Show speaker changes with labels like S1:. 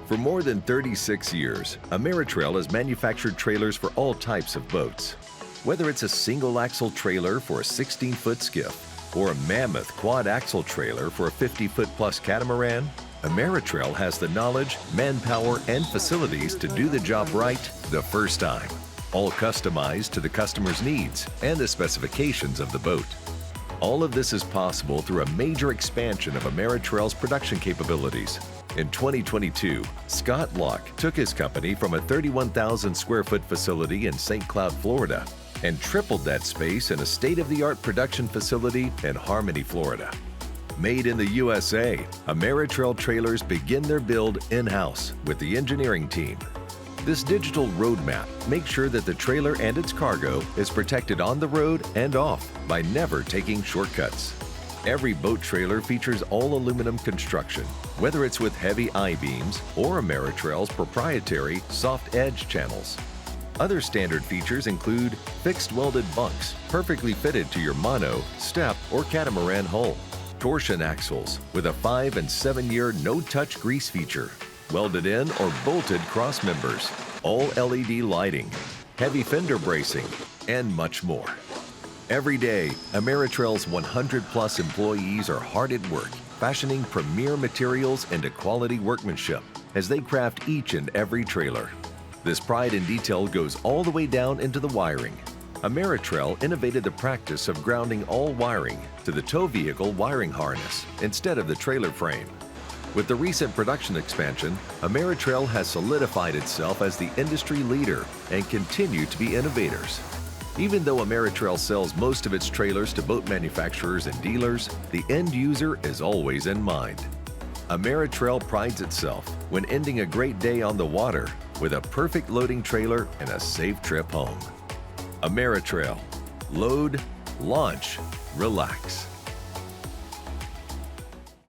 S1: For more than 36 years, AMERATRAIL has manufactured trailers for all types of boats. Whether it's a single-axle trailer for a 16-foot skiff or a mammoth quad-axle trailer for a 50-foot-plus catamaran, AMERATRAIL has the knowledge, manpower, and facilities to do the job right the first time, all customized to the customer's needs and the specifications of the boat. All of this is possible through a major expansion of AMERATRAIL's production capabilities. In 2022, Scott Locke took his company from a 31,000 square foot facility in St. Cloud, Florida, and tripled that space in a state-of-the-art production facility in Harmony, Florida. Made in the USA, AMERATRAIL trailers begin their build in-house with the engineering team. This digital roadmap makes sure that the trailer and its cargo is protected on the road and off by never taking shortcuts. Every boat trailer features all aluminum construction, whether it's with heavy I-beams or AMERATRAIL's proprietary soft edge channels. Other standard features include fixed welded bunks perfectly fitted to your mono, step, or catamaran hull, torsion axles with a 5- and 7-year no-touch grease feature, welded in or bolted cross members, all LED lighting, heavy fender bracing, and much more. Every day, AMERATRAIL's 100-plus employees are hard at work, fashioning premier materials into quality workmanship as they craft each and every trailer. This pride in detail goes all the way down into the wiring. AMERATRAIL innovated the practice of grounding all wiring to the tow vehicle wiring harness instead of the trailer frame. With the recent production expansion, AMERATRAIL has solidified itself as the industry leader and continued to be innovators. Even though AMERATRAIL sells most of its trailers to boat manufacturers and dealers, the end user is always in mind. AMERATRAIL prides itself when ending a great day on the water with a perfect loading trailer and a safe trip home. AMERATRAIL. Load, launch, relax.